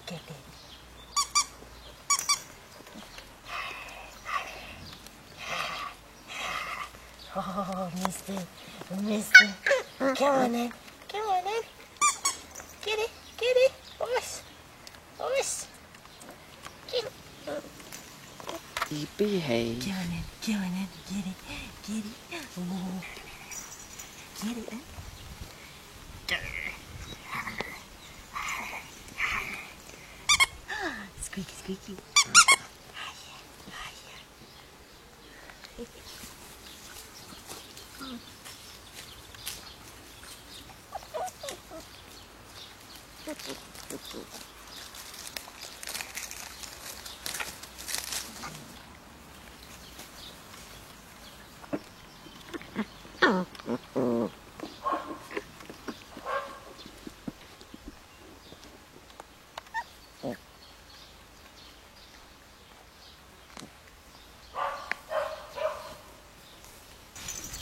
Get it. Oh, mister. Come on then. Come on then. Get it. Horse. Get it. You behave. Come on then. Get it. Oh. Get it. Squeaky.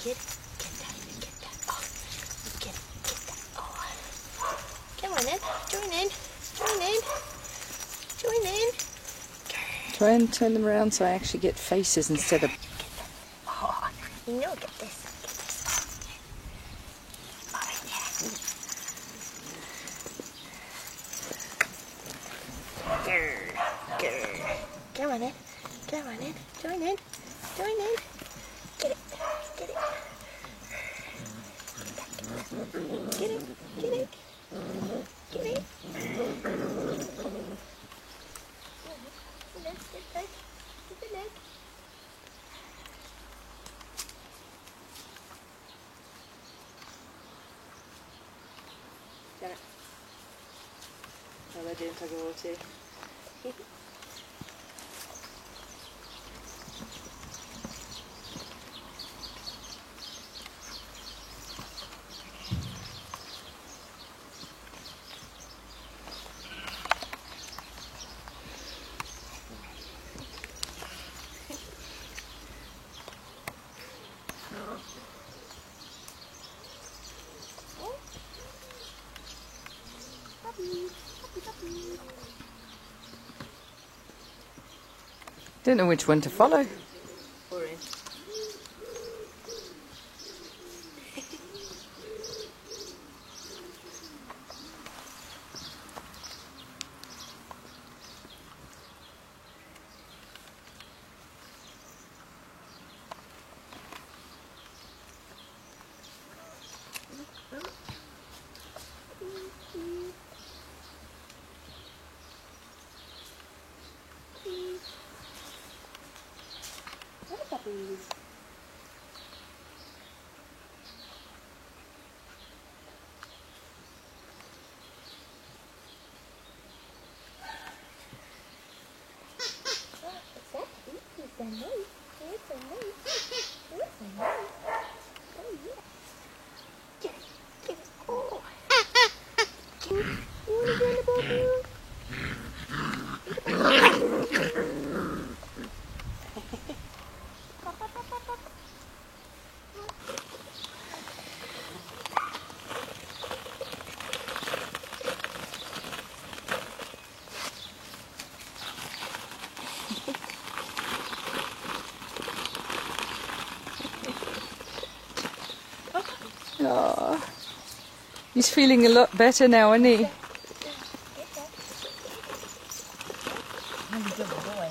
Get that. Oh, get that. Oh. Come on then. Join in. Try and turn them around so I actually get faces instead of... Oh, get this. Oh, yeah. Come on in. Join in. Get it. Get it. Get the leg. Yeah. Well, I didn't take a water. Don't know which one to follow. Puppies. What's that noise? Oh yeah. Get it. Oh. You want to go in the ball? Oh, he's feeling a lot better now, isn't he? Really good boy.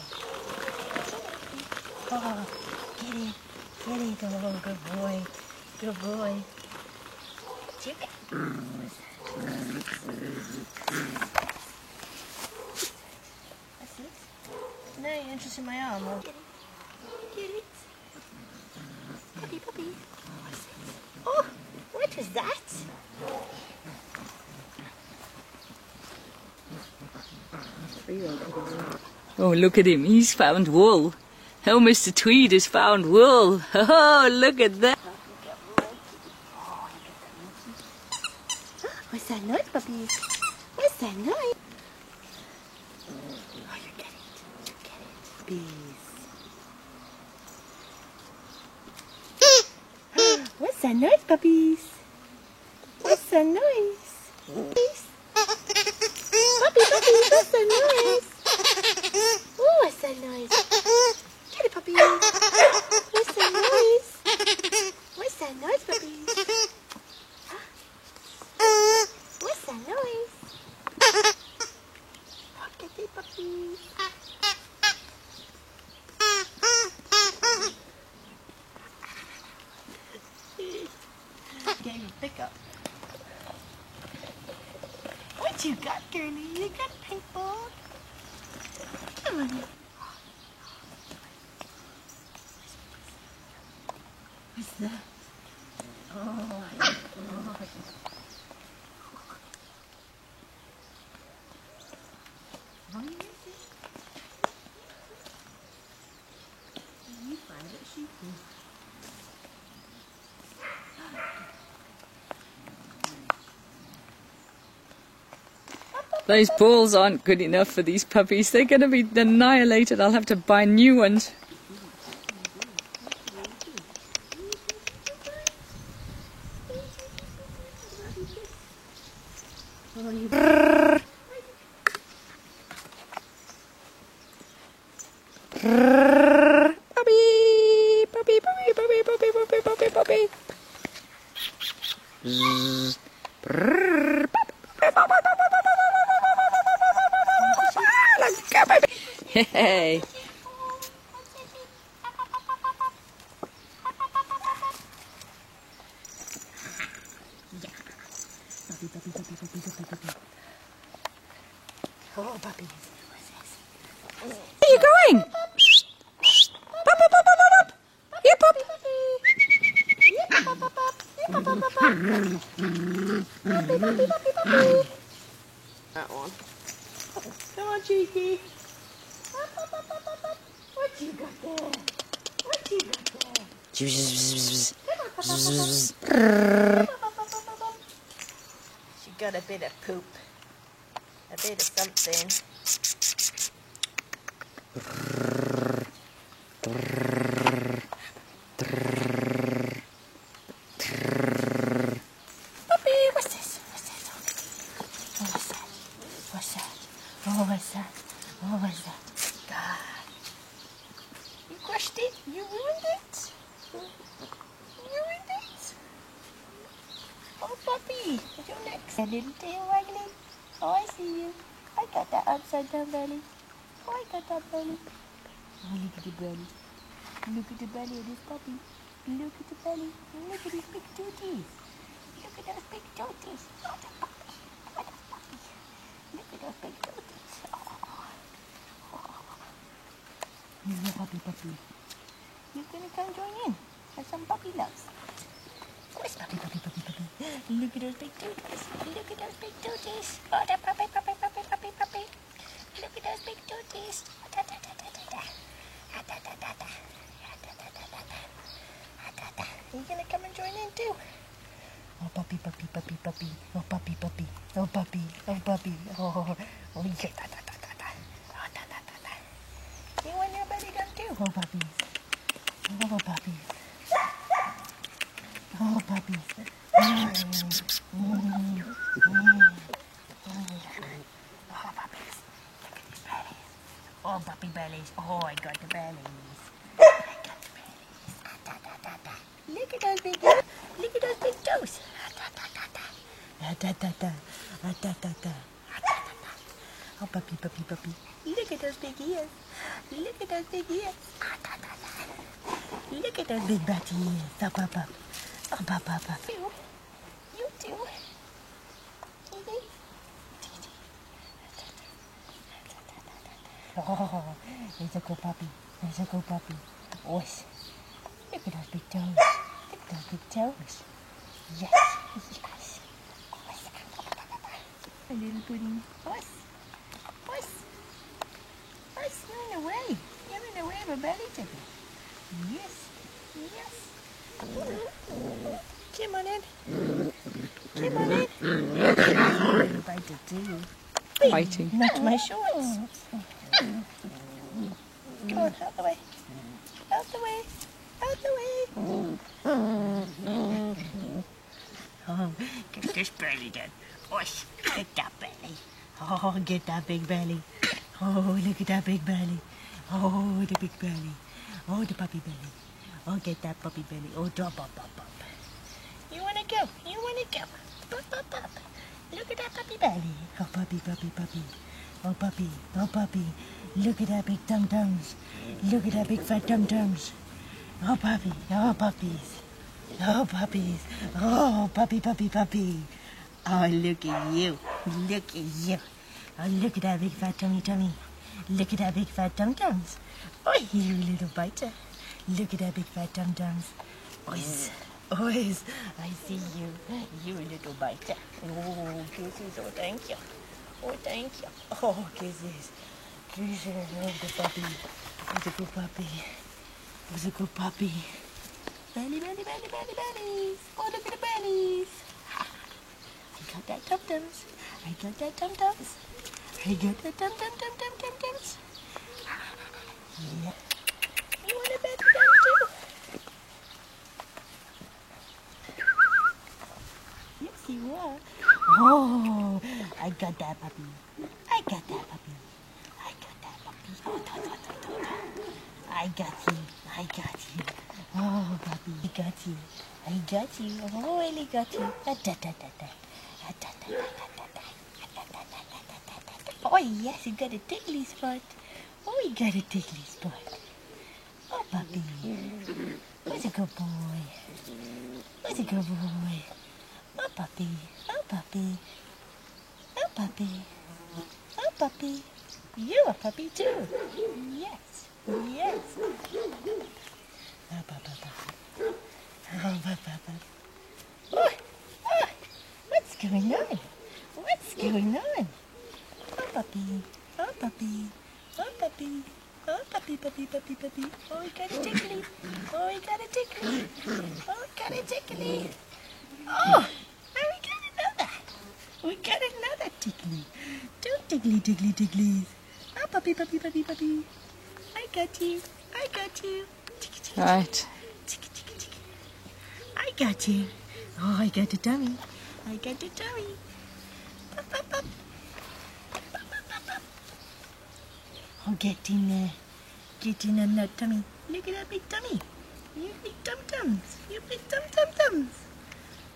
Oh, get it. Oh, good boy. Good boy. Chica. That's it. No, you're interested in my arm. Or... Get it. Puppy. Oh, what was that? Oh, look at him. He's found wool. Oh, Mr. Tweed has found wool. Oh, look at that. What's that noise, puppy? What's that noise? Oh, you get it. Bees. What's that noise, puppies? What's that noise? Puppy, what's that What you got, girlie? You got pink ball? Come on. What's that? Oh, what is it? You find it, she can. Those balls aren't good enough for these puppies. They're going to be annihilated. I'll have to buy new ones. Hey. Oh, puppy. Where are you going? Pop, pop, pop, pop, pop. Here, pop. That one. Come on, Cheeky. What you got there? What you got there? She got a bit of poop. A bit of something. Puppy, what's this? What's this? Oh, what's that? What's that? Oh, what's that? Oh, what's that? God. You crushed it? You ruined it? You ruined it? Oh, puppy. What's your next? A little tail waggling. Oh, I see you. I got that upside down belly. Oh, I got that belly. Oh, look at the belly. Look at the belly of this puppy. Look at the belly. Look at his big tooties. Look at those big tooties. Oh, the puppy. Oh, the puppy. Look at those big tooties. Oh. He's a puppy, puppy. You're going to come join in. Have some puppy loves. Where's puppy, puppy, puppy, puppy? Look at those big tooties. Look at those big tooties. Oh, the puppy, puppy, puppy, puppy, puppy. Look at those big tooties. Da, da, da, da, da, da. Da, da, da, da. Da, da, da, da, da. Da, da. Are you going to come and join in too? Oh, puppy, puppy, puppy, puppy. Oh, puppy, puppy. Oh, puppy. Oh, puppy. Oh, oh, yeah. Da, da, da, da, da. Oh, da, da, da, da. You want your belly done too? Oh, puppies. Oh, puppies. Oh, puppies. Oh, puppies. Look at these bellies. Oh, puppy bellies. Oh, I got the bellies. I got the bellies. Ah, da, da, da, da. Look at those big Look at those big toes. Ah, da, da, da, da. Ah, da, da, da. Ah, da, da, da. Ah, da, da, da. Oh, puppy, puppy, puppy. Look at those big ears. Look at those big ears. Ah, da, da, da. Look at those big batty ears. Up, up, up. Up, up, up, up. You too. Oh, there's a good puppy. There's a good puppy. Yes. Look at those big toes. Look at those big toes. Yes. Yes. A little pudding. Yes. Yes. Yes. You're in the way. You're in the way of a belly tickle. Yes. Yes. Come on in. Come on in. Bite it too. Fighting. Not my shorts. Come on, out the way. Out the way. Out the way. Oh, get this belly then. Osh, get that belly. Oh, get that big belly. Oh, look at that big belly. Oh, the big belly. Oh, the puppy belly. Oh, get that puppy belly. Oh, drop up, up, up. You want to go? You want to go? Up, up, up. Look at that puppy belly. Oh, puppy, puppy, puppy. Oh, puppy. Oh, puppy. Look at that big tum-tums. Look at that big fat tum-tums. Oh, puppy. Oh, puppies. Oh, puppies. Oh, puppy, puppy, puppy. Oh, look at you. Look at you. Oh, look at that big fat tummy. Look at that big fat tum-tums. Oh, you little biter. Look at that big fat tum-tums. Ois. I see you. You little biter. Oh, kisses. Oh, thank you. Oh, thank you. Oh, kisses. Kisses. Oh, the puppy. Who's a good puppy? Who's a good puppy? Bellies. Oh, look at the bellies. I got that tum-tums. I got that tum-tums. Yeah. You want a baby tum too? Yes, you are. Oh, I got that puppy. I got that puppy. Oh, I got you. Oh, puppy, I got you. Oh, I really got you. Oh, yes, you got a tickly spot. Oh, you got a tickly spot. Oh, puppy. Who's a good boy? Who's a good boy? Oh, puppy. Oh, puppy. Oh, puppy. Oh, puppy. You're a puppy, too. Yes. Oh, puppy. Oh, puppy. Oh, what's going on? Oh, puppy. Oh, puppy. Oh, he got a tickly. Oh, he got a tickly. Oh, we got another tickly. Two ticklies. Oh, puppy. I got you. Right. I got you. Oh, I got the tummy. Pop. Oh, get in there. Get in on that tummy. Look at that big tummy. You big tum-tums.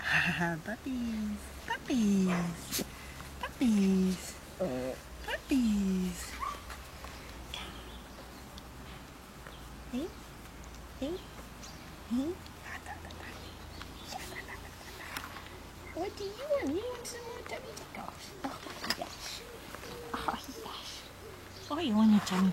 Ah, puppies. Hey. What do you want? You want some more tummy tickles? Oh, yes. Oh, you want your tummy?